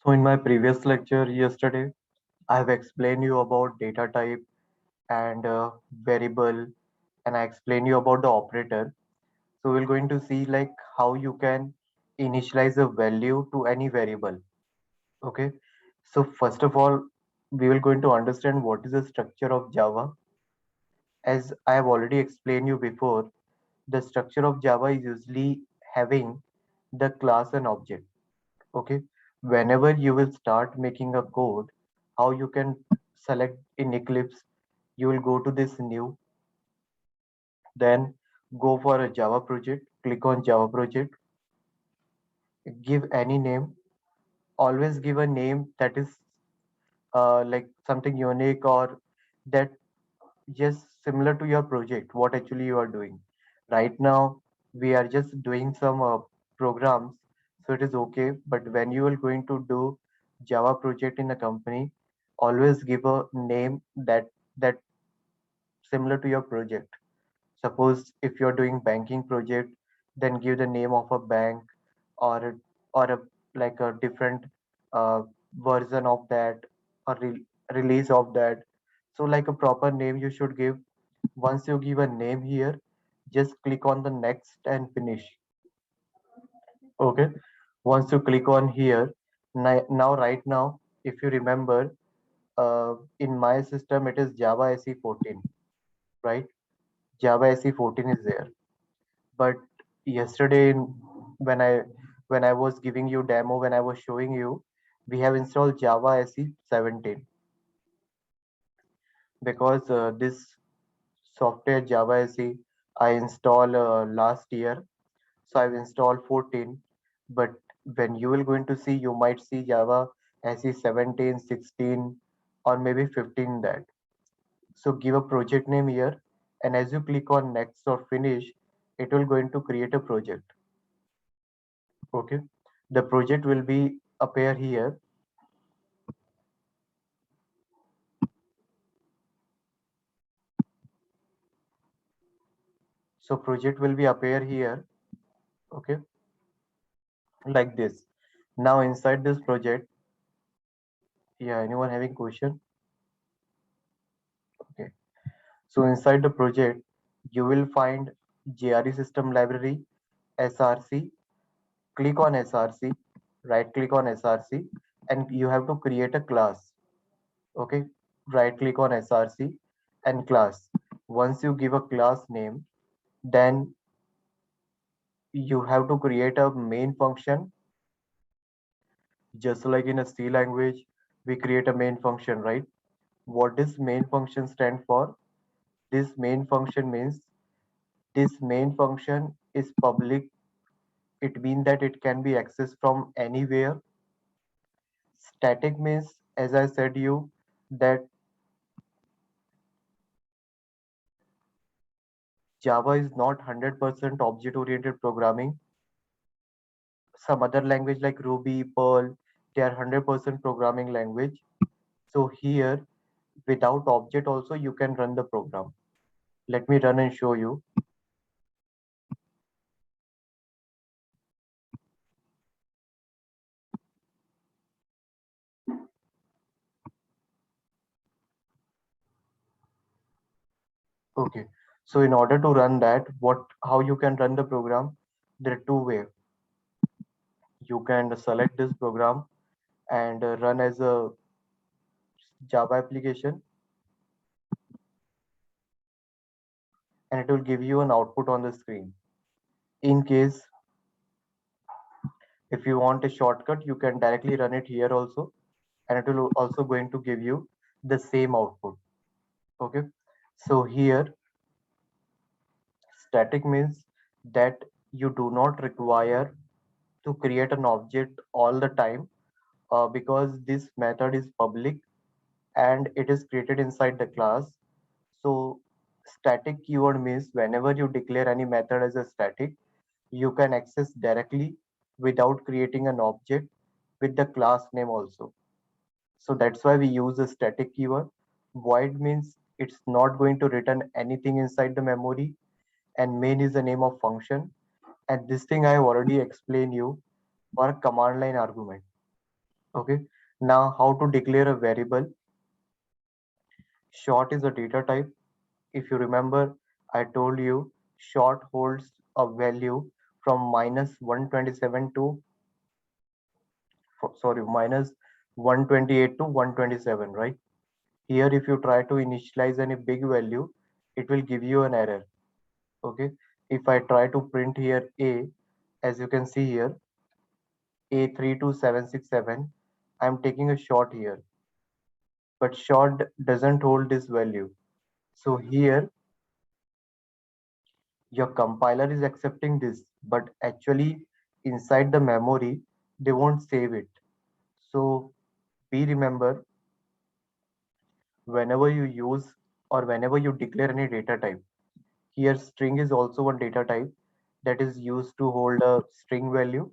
So in my previous lecture yesterday, I have explained you about data type and variable, and I explained you about the operator. So we're going to see like how you can initialize a value to any variable. Okay. So first of all, we will going to understand what is the structure of Java. As I have already explained you before, the structure of Java is usually having the class and object. Okay, whenever you will start making a code, how you can select in Eclipse, you will go to this new, then go for a Java project, click on Java project, give any name, always give a name that is like something unique or that just similar to your project, what actually you are doing. Right now, we are just doing some programs, so it is okay. But when you are going to do Java project in a company, always give a name that similar to your project. Suppose if you're doing banking project, then give the name of a bank or a like a different uh, version of that or release of that. So like a proper name you should give. Once you give a name here, just click on the next and finish. Okay. Once you click on here, now right now, if you remember, in my system it is Java SE 14, right? Java SE 14 is there. But yesterday when I when I was giving you demo, when I was showing you, we have installed Java SE 17 because this software Java SE I installed last year. So I've installed 14, but when you will going to see, you might see Java SE 17, 16, or maybe 15 that. So give a project name here, and as you click on next or finish, it will going to create a project. Okay, the project will be appear here. So project will be appear here. Okay, like this. Now inside this project, yeah, anyone having question? Okay. So inside the project, you will find JRE system library, SRC. Click on SRC, right click on SRC, and you have to create a class. Okay, right click on SRC and class. Once you give a class name, then you have to create a main function. Just like in a C language, we create a main function, right? What does main function stand for? This main function means this main function is public. It means that it can be accessed from anywhere. Static means, as I said you, that Java is not 100% object-oriented programming. Some other language like Ruby, Perl, they are 100% programming language. So here, without object also, you can run the program. Let me run and show you. Okay. So in order to run that, how you can run the program? There are two ways. You can select this program and run as a Java application, and it will give you an output on the screen. In case if you want a shortcut, you can directly run it here also, and it will also going to give you the same output. Okay. So here static means that you do not require to create an object all the time because this method is public and it is created inside the class. So static keyword means whenever you declare any method as a static, you can access directly without creating an object with the class name also. So that's why we use a static keyword. Void means it's not going to return anything inside the memory, and main is the name of function. And this thing I have already explained you for command line argument. Okay. Now, how to declare a variable? Short is a data type. If you remember, I told you short holds a value from minus 127 to sorry minus 128 to 127, right? Here, if you try to initialize any big value, it will give you an error. Okay. If I try to print here a, as you can see here, A32767, I'm taking a short here, but short doesn't hold this value. So here your compiler is accepting this, but actually inside the memory, they won't save it. So be remember, whenever you use or whenever you declare any data type, here string is also one data type that is used to hold a string value.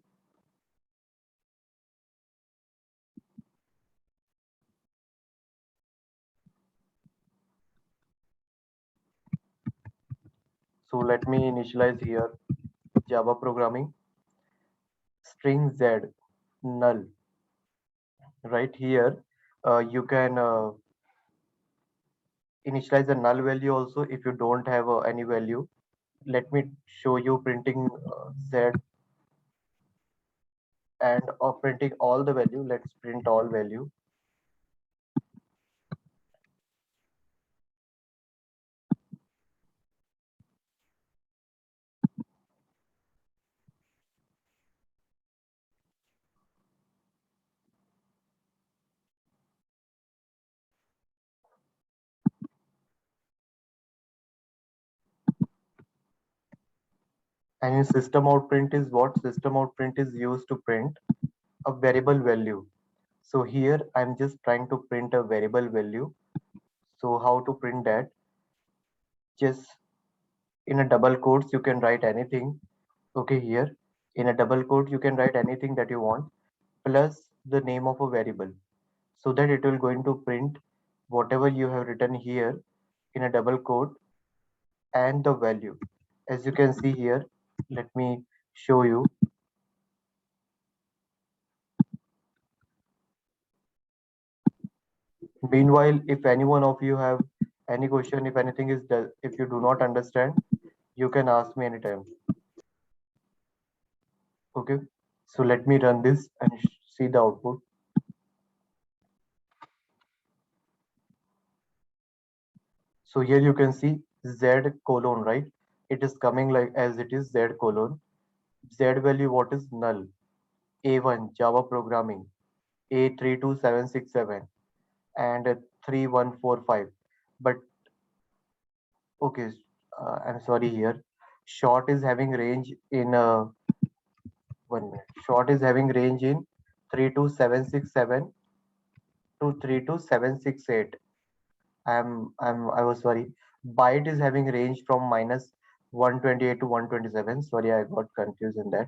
So let me initialize here Java programming string z null. Right here, you can initialize a null value also if you don't have any value. Let me show you printing z and printing all the value. Let's print all value. And in system out print is what? System out print is used to print a variable value. So here I'm just trying to print a variable value. So how to print that? Just in a double quotes you can write anything. Okay, here in a double quote you can write anything that you want plus the name of a variable, so that it will going to print whatever you have written here in a double quote and the value. As you can see here, let me show you. Meanwhile, if any one of you have any question, if anything is if you do not understand, you can ask me anytime. Okay, so let me run this and see the output. So here you can see z colon, right? It is coming like as it is z colon. Z value what is null. A1 Java programming A32767 and 3145. But okay, I'm sorry here. Short is having range in 1 minute. Short is having range in 32767 to 32768. I was sorry. Byte is having range from minus 128 to 127. Sorry, I got confused in that.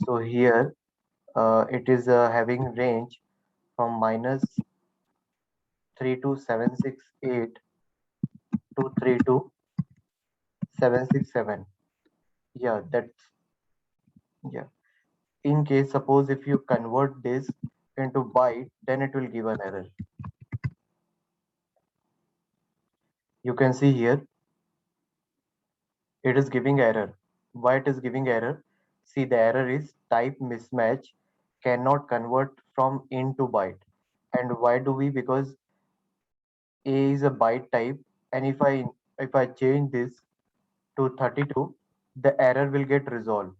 So here it is having range from minus 32768 to 32767. Yeah, that's yeah. In case suppose if you convert this into byte, then it will give an error. You can see here it is giving error. Why it is giving error? See, the error is type mismatch cannot convert from int to byte. And why do we? Because A is a byte type, and if I change this to 32, the error will get resolved,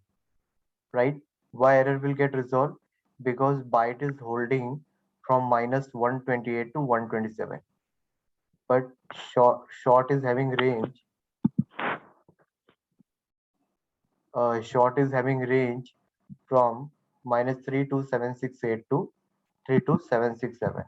right? Why error will get resolved? Because byte is holding from minus 128 to 127, but short is having range. Short is having range from minus 32768 to 32767.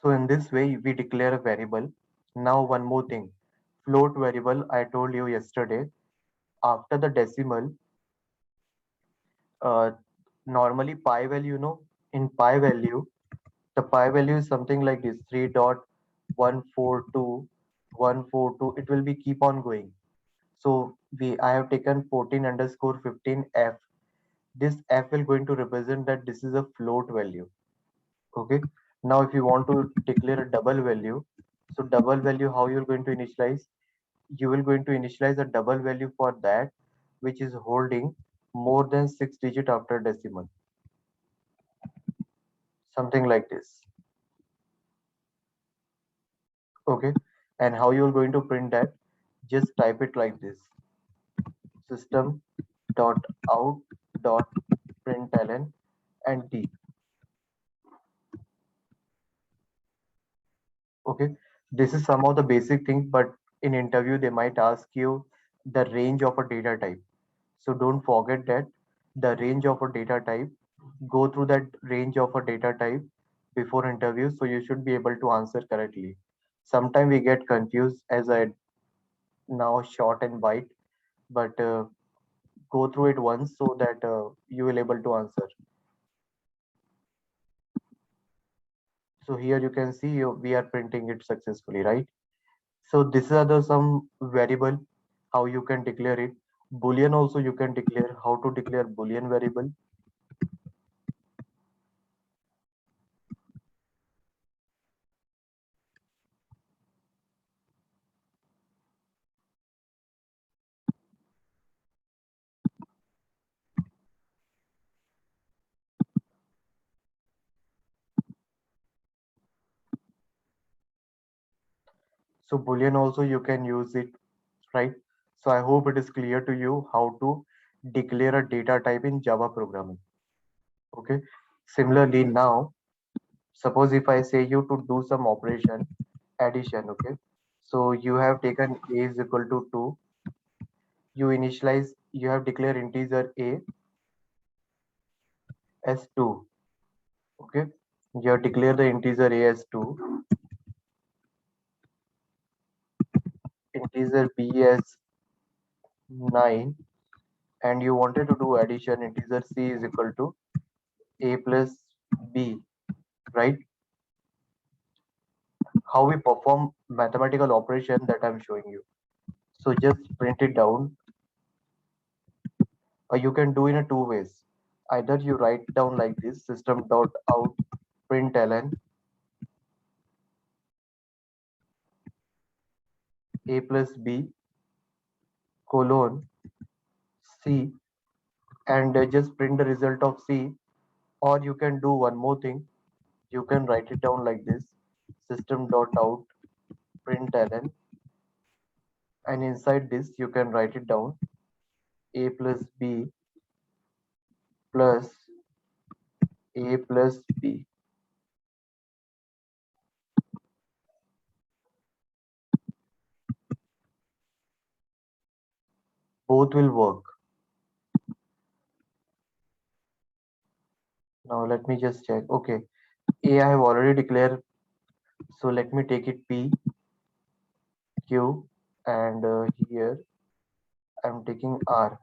So in this way, we declare a variable. Now one more thing. float variable I told you yesterday. After the decimal, uh, normally pi value, in pi value, the pi value is something like this: 3.142.142. It will be keep on going. So I have taken 14 underscore 15 f. This f will going to represent that this is a float value. Okay. Now if you want to declare a double value, so double value, how you're going to initialize? You will going to initialize a double value for that which is holding more than 6 digit after decimal, something like this. Okay. And how you're going to print that? Just type it like this: system dot out dot println and d. Okay. This is some of the basic things, but in interview they might ask you the range of a data type. So don't forget that the range of a data type. Go through that range of a data type before interview, so you should be able to answer correctly. Sometimes we get confused, as I now short and bite, but go through it once so that you will able to answer. So here you can see we are printing it successfully, right? So these are the some variable how you can declare it. Boolean also you can declare. How to declare Boolean variable? So Boolean also you can use it, right? So I hope it is clear to you how to declare a data type in Java programming. Okay. Similarly, now suppose if I say you to do some operation addition, okay. So you have taken a is equal to 2. You initialize, you have declared integer a as 2. Okay. You have declared the integer a as 2, integer b as 9, and you wanted to do addition, integer c is equal to a plus b, right? How we perform mathematical operation that I'm showing you. So just print it down. You can do in a two ways. Either you write down like this: system dot out println a plus b colon c, and just print the result of c. Or you can do one more thing. You can write it down like this: system dot out println, and inside this you can write it down a plus b plus a plus b. Both will work. Now let me just check. Okay, a I have already declared, so let me take it p q, and here I'm taking r.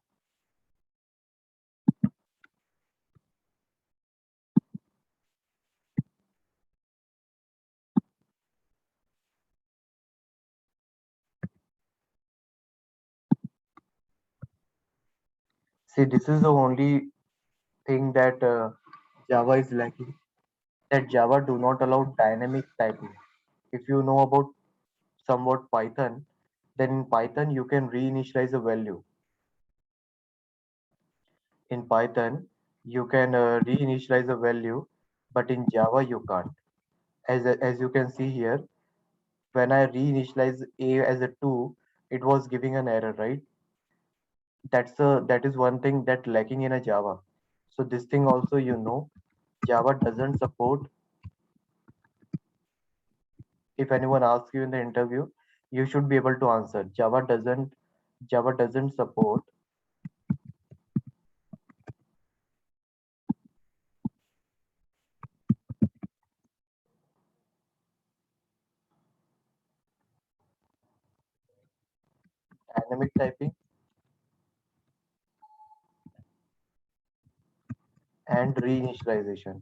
See, this is the only thing that Java is lacking. That Java do not allow dynamic typing. If you know about somewhat Python, then in Python you can reinitialize a value. In Python, you can reinitialize a value, but in Java you can't. As you can see here, when I reinitialize a as a 2, it was giving an error, right? That is one thing that lacking in a Java. So this thing also, Java doesn't support. If anyone asks you in the interview, you should be able to answer. Java doesn't support. dynamic typing and reinitialization.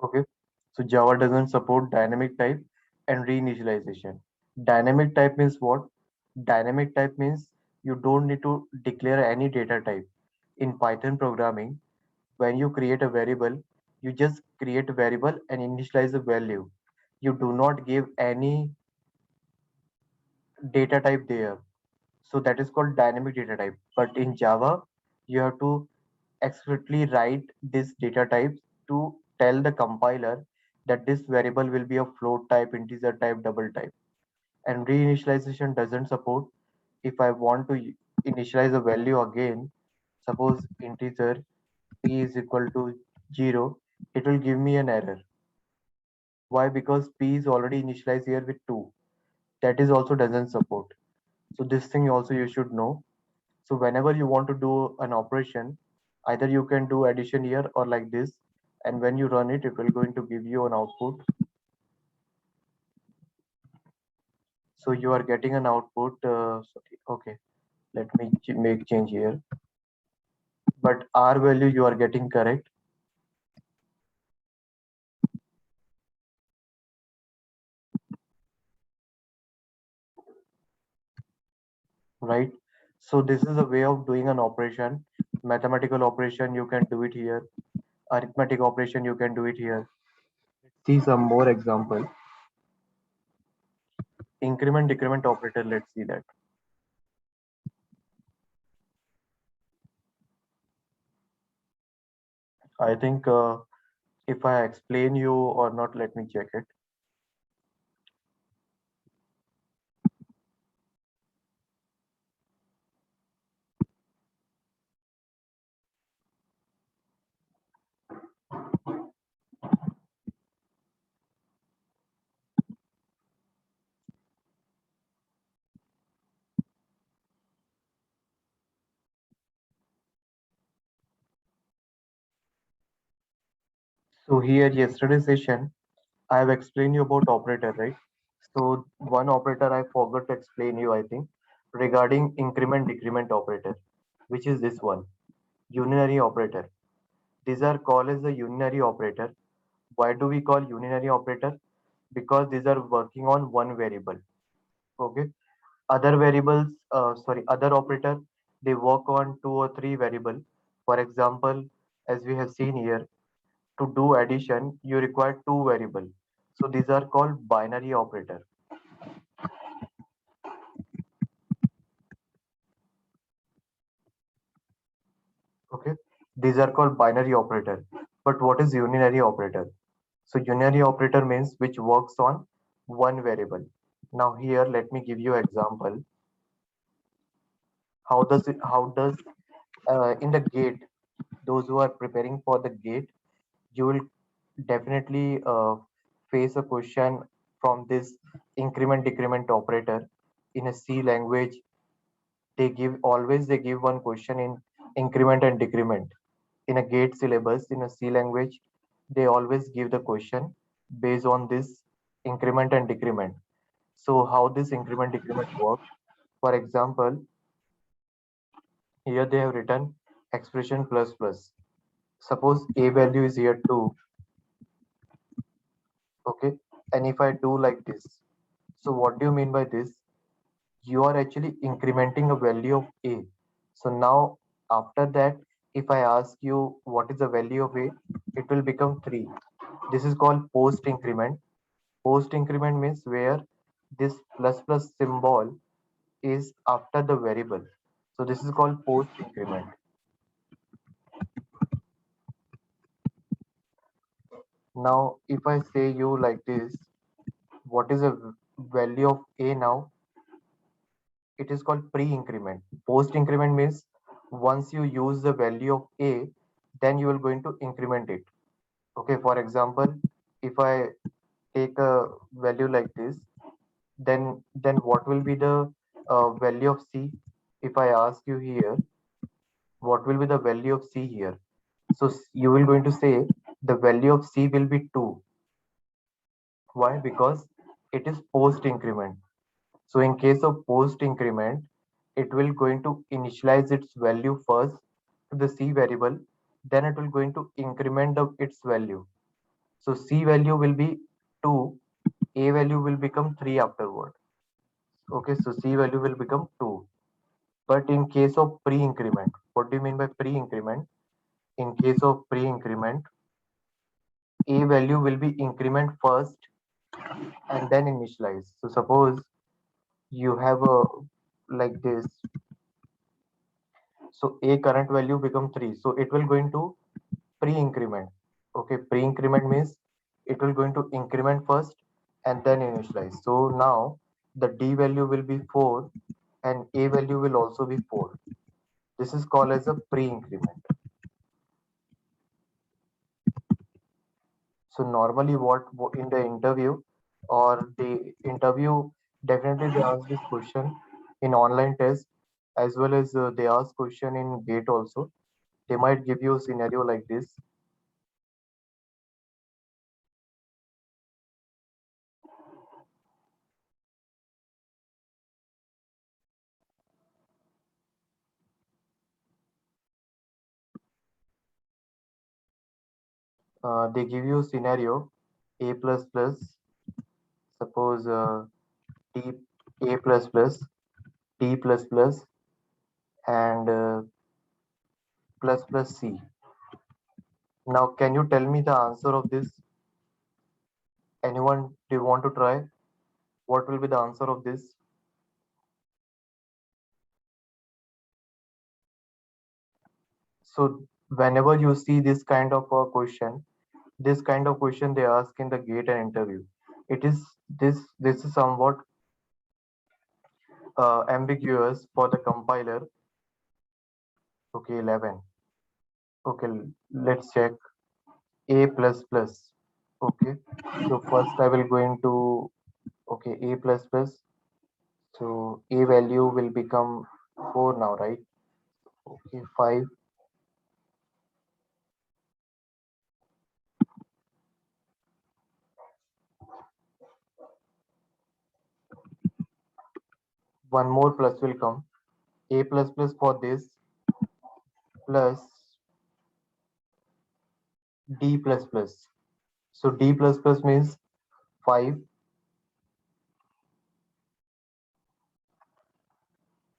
Okay, so Java doesn't support dynamic type and reinitialization. Dynamic type means what? Dynamic type means you don't need to declare any data type. In Python programming, when you create a variable, you just create a variable and initialize a value. You do not give any data type there. So that is called dynamic data type. But in Java, you have to explicitly write this data types to tell the compiler that this variable will be a float type, integer type, double type. And reinitialization doesn't support. If I want to initialize a value again, suppose integer p is equal to 0, it will give me an error. Why? Because p is already initialized here with 2. That is also doesn't support. So this thing also you should know. So whenever you want to do an operation, either you can do addition here or like this, and when you run it, it will going to give you an output. So you are getting an output. Sorry, okay, let me make change here. But R value you are getting correct, right? So this is a way of doing an operation. Mathematical operation you can do it here. Arithmetic operation you can do it here. See some more example. Increment decrement operator. Let's see that. I think if I explain you or not, let me check it. So here yesterday session, I have explained you about operator, right? So one operator I forgot to explain you, I think, regarding increment decrement operator, which is this one, unary operator. These are called as the unary operator. Why do we call unary operator? Because these are working on one variable. Okay. Other variables, other operator, they work on two or three variable. For example, as we have seen here, to do addition, you require two variable. So these are called binary operator. Okay, these are called binary operator. But what is unary operator? So unary operator means which works on one variable. Now here, let me give you example. How does in the gate, those who are preparing for the gate, you will definitely face a question from this increment decrement operator in a C language. They give one question in increment and decrement. In a gate syllabus in a C language, they always give the question based on this increment and decrement. So how this increment decrement works? For example, here they have written expression plus plus. Suppose a value is here 2, okay, and if I do like this, so what do you mean by this? You are actually incrementing a value of a. So now after that, if I ask you what is the value of a, it will become 3. This is called post increment. Post increment means where this plus plus symbol is after the variable. So this is called post increment. Now if I say you like this, what is the value of a now? It is called pre-increment. Post-increment means once you use the value of A, then you are going to increment it. Okay, for example, if I take a value like this, then what will be the value of C? If I ask you here, what will be the value of C here? So you will going to say the value of C will be 2. Why? Because it is post increment. So in case of post increment, it will going to initialize its value first to the C variable, then it will going to increment its value. So C value will be 2, A value will become 3 afterward. Okay, so C value will become 2. But in case of pre-increment, what do you mean by pre-increment? In case of pre-increment, A value will be increment first and then initialize. So suppose you have a like this, so A current value become 3. So it will going to pre-increment. Okay, pre-increment means it will going to increment first and then initialize. So now the D value will be 4 and A value will also be 4. This is called as a pre-increment. So normally what in the interview or the interview, definitely they ask this question in online test, as well as they ask question in gate also. They might give you a scenario like this. They give you scenario A plus plus, suppose T A plus plus, T plus plus, and plus plus C. Now, can you tell me the answer of this? Anyone, do you want to try? What will be the answer of this? So, whenever you see this kind of a question, this kind of question they ask in the gate and interview, it is this is somewhat ambiguous for the compiler. Okay, 11. Okay, let's check. A plus plus. Okay, so first I will go into, okay, A plus plus. So A value will become 4 now, right? Okay, 5. One more plus will come. A plus plus for this plus D plus plus. So D plus plus means 5.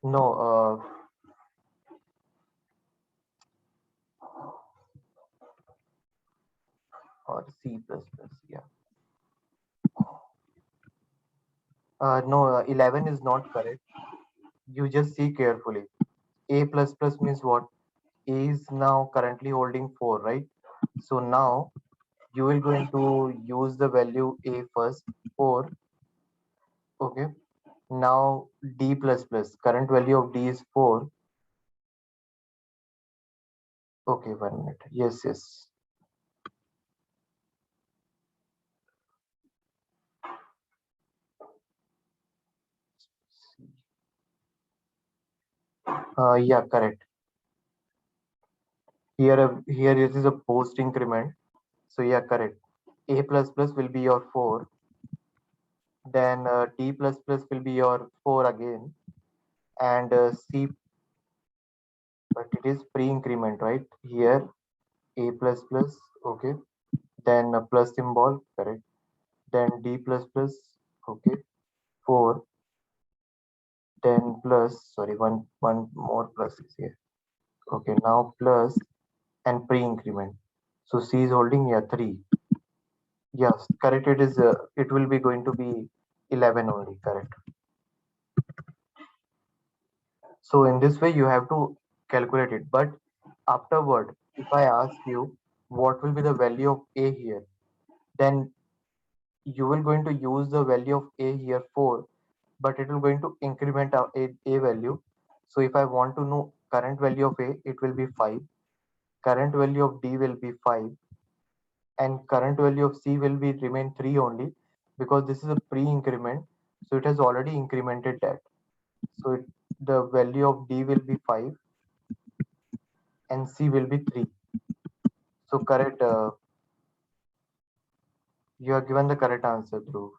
No, or C plus plus. Yeah. No, 11 is not correct. You just see carefully. A plus plus means what? A is now currently holding 4, right? So now you will going to use the value A first, 4. Okay. Now D plus plus. Current value of D is 4. Okay, 1 minute. Yes, yes. Yeah, correct. Here it is a post increment. So yeah, correct. A plus plus will be your 4. Then D plus plus will be your 4 again. And C, but it is pre-increment, right? Here A plus plus, okay. Then a plus symbol, correct. Then D plus plus, okay. 4. Then plus, sorry, one more plus is here. Okay, now plus and pre-increment. So C is holding, yeah, 3. Yes, correct. It is. It will be going to be 11 only. Correct. So in this way, you have to calculate it. But afterward, if I ask you what will be the value of A here, then you will going to use the value of A here 4, but it will going to increment A value. So if I want to know current value of A, it will be 5. Current value of D will be 5, and current value of C will be remain 3 only, because this is a pre-increment. So it has already incremented that. So the value of D will be 5 and C will be 3. So correct. You are given the correct answer, Dhruv.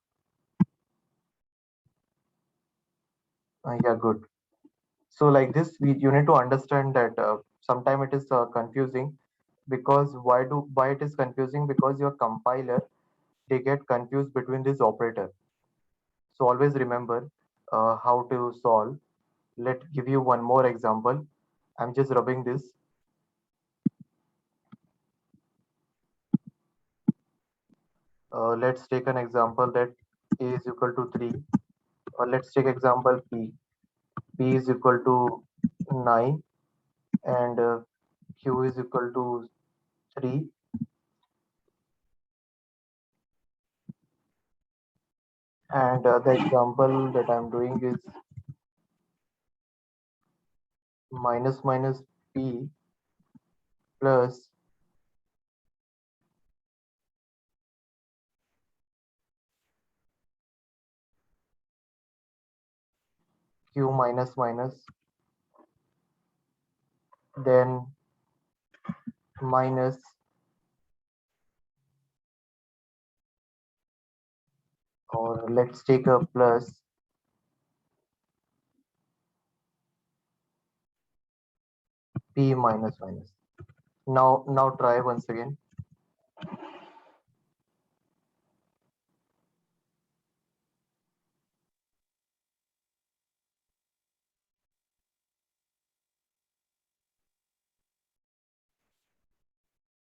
Yeah, good. So like this, you need to understand that sometimes it is confusing because why it is confusing because your compiler they get confused between this operator. So always remember how to solve. Let give you one more example. I'm just rubbing this. Let's take an example that a is equal to 3. Let's take example p. P is equal to 9 and q is equal to 3. And the example that I'm doing is minus minus p plus q minus minus, then minus, or let's take a plus p minus minus. Now try once again.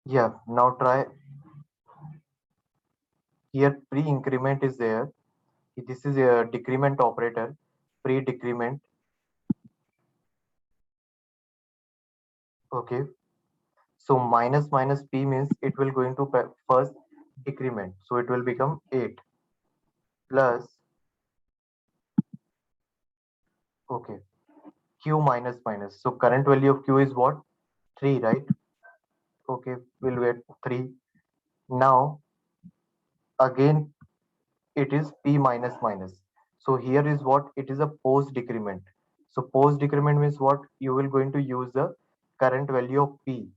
Yeah, now try. Here pre-increment is there. This is a decrement operator, pre-decrement. Okay. So minus minus p means it will going to first decrement. So it will become 8 plus, okay, q minus minus. So current value of q is what? 3, right? Okay, we'll wait 3. Now again it is p minus minus. So here is what? It is a post decrement. So post decrement means what? You will going to use the current value of p.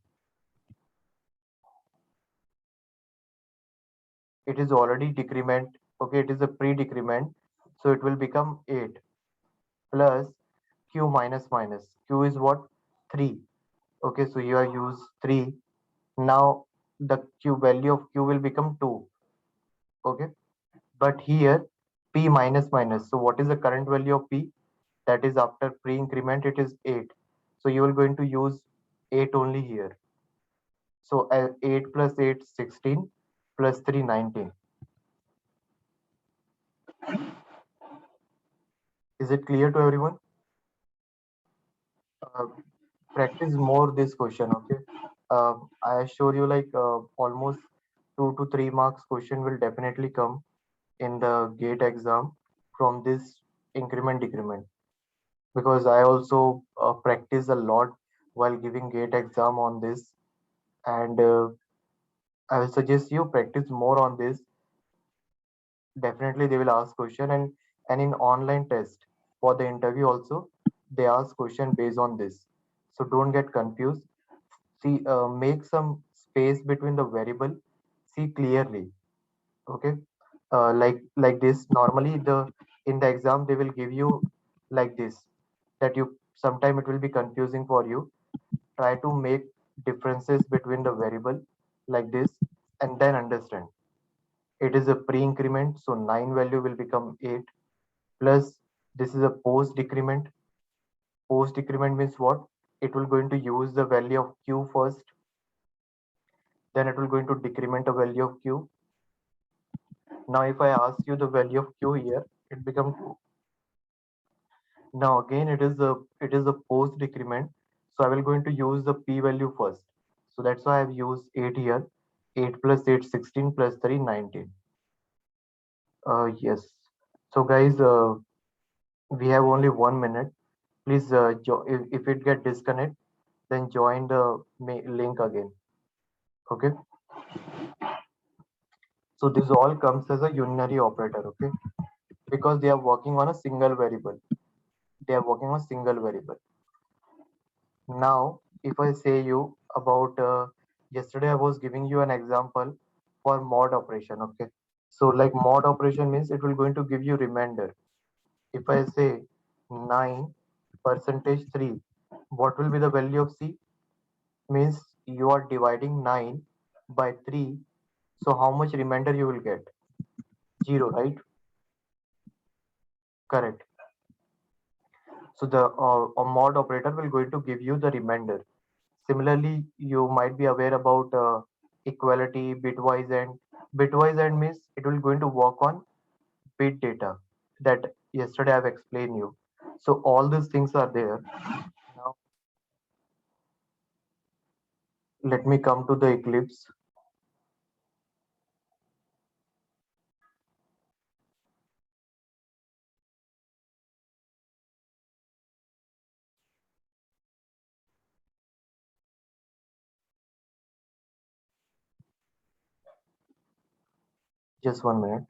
It is already decrement. Okay, it is a pre-decrement. So it will become 8 plus q minus minus. Q is what? 3. Okay, so you are use 3. Now the q value of q will become 2. Okay, but here p minus minus. So what is the current value of p? That is after pre-increment it is 8. So you are going to use 8 only here. So 8 plus 8 16 plus 3 19. Is it clear to everyone? Uh, Practice more this question, okay? I assure you like almost 2 to 3 marks question will definitely come in the gate exam from this increment decrement, because I also practice a lot while giving gate exam on this. And I will suggest you practice more on this. Definitely they will ask question, and in online test for the interview also they ask question based on this. So don't get confused. See, make some space between the variable. See clearly. Okay. Like this normally the in the exam they will give you like this, that you sometime it will be confusing for you. Try to make differences between the variable like this and then understand. It is a pre-increment, so 9 value will become 8 plus this is a post decrement. Post decrement means what? It will going to use the value of q first, then it will going to decrement a value of q. Now if I ask you the value of q here, it become 2. Now again it is a post decrement, so I will going to use the p value first. So that's why I've used 8 here. 8 plus 8 16 plus 3 19. Yes. So guys, we have only 1 minute. Please, if it get disconnect, then join the link again. Okay. So this all comes as a unary operator. Okay, because they are working on a single variable. They are working on a single variable. Now, if I say you about yesterday, I was giving you an example for mod operation. Okay. So like mod operation means it will going to give you remainder. If I say 9 percentage 3, what will be the value of C? Means you are dividing 9 by 3. So how much remainder you will get? 0, right? Correct. So the a mod operator will going to give you the remainder. Similarly, you might be aware about equality, bitwise and means it will going to work on bit data that yesterday I've explained you. So all these things are there. Now let me come to the Eclipse. Just 1 minute.